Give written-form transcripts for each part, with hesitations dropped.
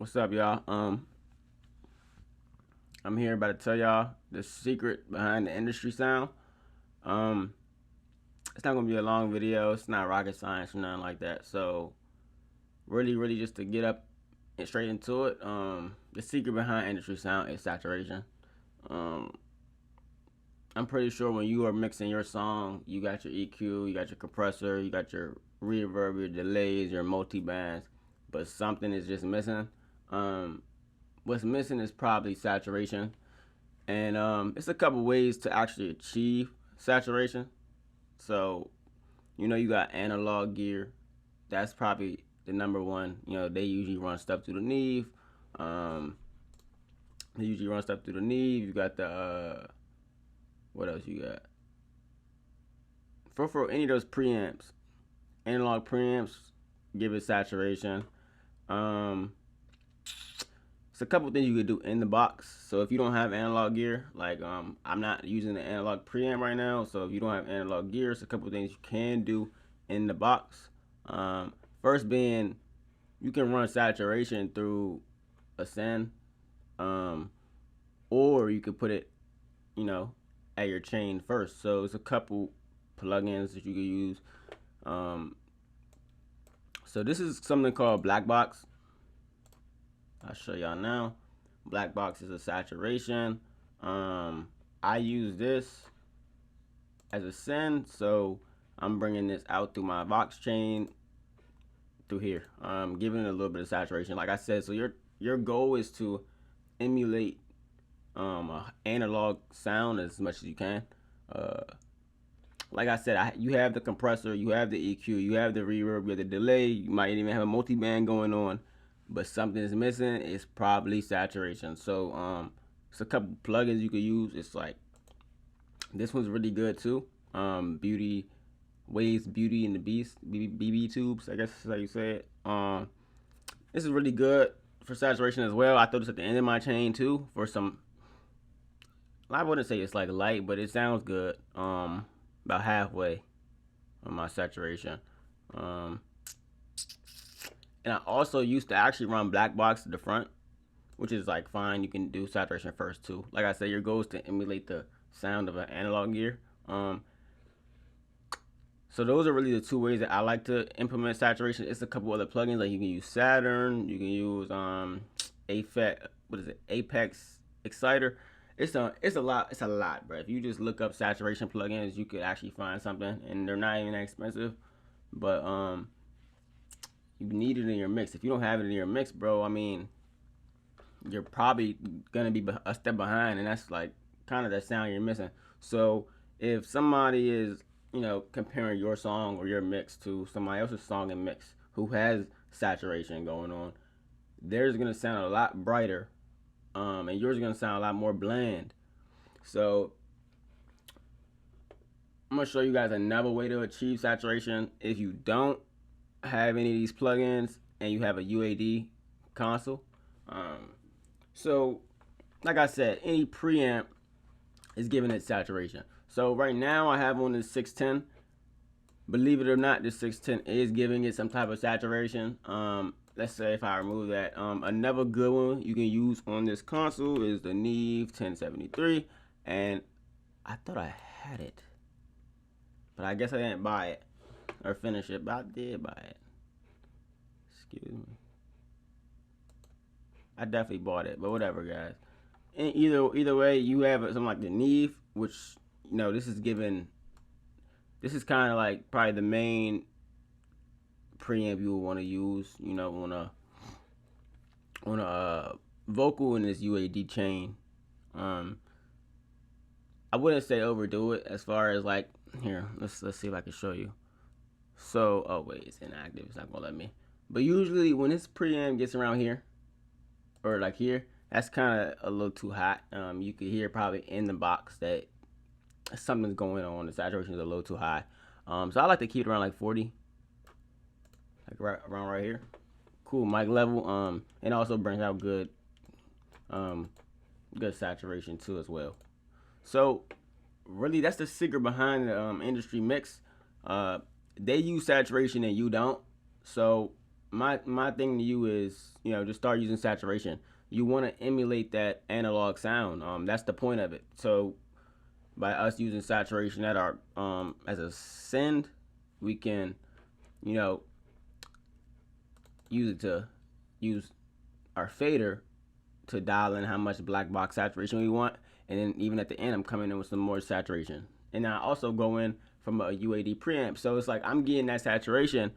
What's up, y'all? I'm here about to tell y'all the secret behind the industry sound. Um, it's not gonna be a long video. It's not rocket science or nothing like that. So, really, just to get up and straight into it. The secret behind industry sound is saturation. Um, I'm pretty sure when you are mixing your song, you got your EQ, you got your compressor, you got your reverb, your delays, your multi bands, but something is just missing. Um, what's missing is probably saturation. And it's a couple ways to actually achieve saturation. So, you got analog gear. That's probably the number one. They usually run stuff through the Neve. Um, they usually run stuff through the Neve. You got the, what else you got? For any of those preamps, analog preamps, give it saturation. Um, it's a couple things you could do in the box. So if you don't have analog gear, like I'm not using the analog preamp right now. So if you don't have analog gear, it's a couple things you can do in the box. First being, you can run saturation through a send, or you could put it, you know, at your chain first. So it's a couple plugins that you can use. Um, so this is something called Black Box. I'll show y'all now. Black Box is a saturation. I use this as a send, so I'm bringing this out through my Vox chain through here. Giving it a little bit of saturation, like I said. So your goal is to emulate a analog sound as much as you can. Like I said, you have the compressor, you have the EQ, you have the reverb, you have the delay. You might even have a multi-band going on, but something is missing. It's probably saturation. So it's a couple plugins you could use. It's like this one's really good too. Beauty Waves, Beauty and the Beast, BB tubes, I guess is how you say it. This is really good for saturation as well. I throw this at the end of my chain too for some. I wouldn't say it's like light, but it sounds good. About halfway on my saturation. Um, and I also used to actually run Black Box to the front, which is like fine. You can do saturation first too. Like I said, your goal is to emulate the sound of an analog gear. So those are really the two ways that I like to implement saturation. It's a couple other plugins, like you can use Saturn, you can use Apex Exciter. It's a lot, bro. If you just look up saturation plugins, you could actually find something, and they're not even that expensive. But you need it in your mix. If you don't have it in your mix, bro, I mean, you're probably gonna be a step behind, and that's like kind of the sound you're missing. So if somebody is, comparing your song or your mix to somebody else's song and mix who has saturation going on, theirs is gonna sound a lot brighter, and yours is gonna sound a lot more bland. So I'm gonna show you guys another way to achieve saturation if you don't have any of these plugins and you have a UAD console. So like I said, any preamp is giving it saturation. So right now I have on this 610. Believe it or not, this 610 is giving it some type of saturation. Let's say if I remove that, another good one you can use on this console is the Neve 1073, and I thought I had it, but I guess I didn't buy it or finish it, but I did buy it. Excuse me. I definitely bought it, but whatever, guys. And either way, you have something like the Neve, which this is given. This is kind of like probably the main preamp you would want to use, on a vocal in this UAD chain. I wouldn't say overdo it as far as like here. Let's see if I can show you. So oh wait, it's inactive. It's not gonna let me. But usually when this preamp gets around here, or like here, that's kind of a little too hot. You could hear probably in the box that something's going on. The saturation is a little too high. So I like to keep it around like 40, like around right here. Cool mic level. And also brings out good saturation too as well. So really, that's the secret behind the industry mix. They use saturation and you don't. So my thing to you is, just start using saturation. You want to emulate that analog sound. That's the point of it. So by us using saturation at our as a send, we can, you know, use it to use our fader to dial in how much black box saturation we want, and then even at the end, I'm coming in with some more saturation, and I also go in from a UAD preamp, so it's like I'm getting that saturation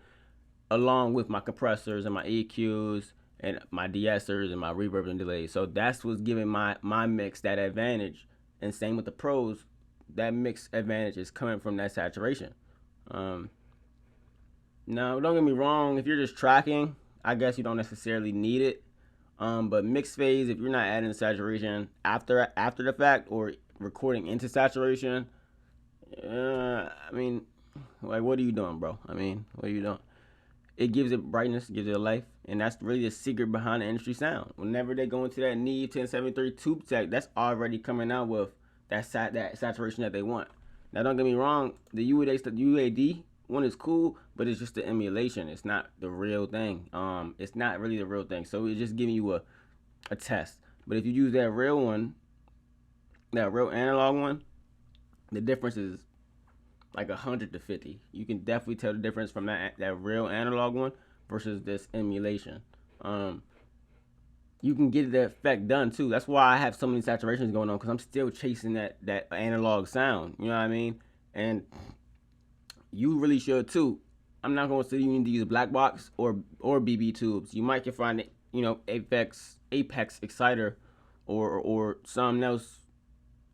along with my compressors and my EQs and my de-essers and my reverb and delays. So that's what's giving my mix that advantage. And same with the pros, that mix advantage is coming from that saturation. Um, Now, don't get me wrong. If you're just tracking, I guess you don't necessarily need it. But mix phase, if you're not adding saturation after the fact or recording into saturation, I mean, like, what are you doing, bro? I mean, what are you doing? It gives it brightness, gives it a life, and that's really the secret behind the industry sound. Whenever they go into that Neve 1073 tube tech, that's already coming out with that saturation that they want. Now, don't get me wrong, the UAD one is cool, but it's just the emulation. It's not the real thing. It's not really the real thing. So it's just giving you a test. But if you use that real one, that real analog one, the difference is like 100 to 50. You can definitely tell the difference from that real analog one versus this emulation. Um, you can get the effect done too. That's why I have so many saturations going on, because I'm still chasing that analog sound. You know what I mean? And you really should too. I'm not going to say you need to use black box or BB tubes. You might can find it, Apex Exciter or something else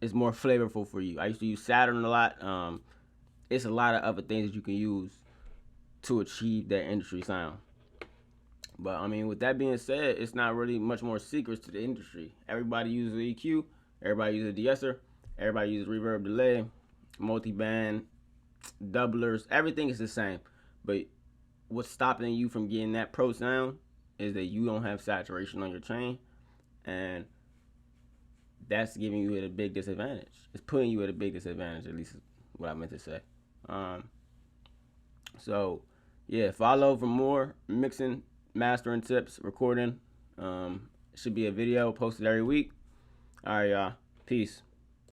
is more flavorful for you. I used to use Saturn a lot. It's a lot of other things that you can use to achieve that industry sound. But I mean, with that being said, it's not really much more secrets to the industry. Everybody uses EQ, everybody uses a de-esser, everybody uses reverb delay, multi-band, doublers. Everything is the same. But what's stopping you from getting that pro sound is that you don't have saturation on your chain, and that's giving you at a big disadvantage. It's putting you at a big disadvantage, at least is what I meant to say. Um, so, yeah, follow for more mixing, mastering tips, recording. Should be a video posted every week. All right, y'all. Peace.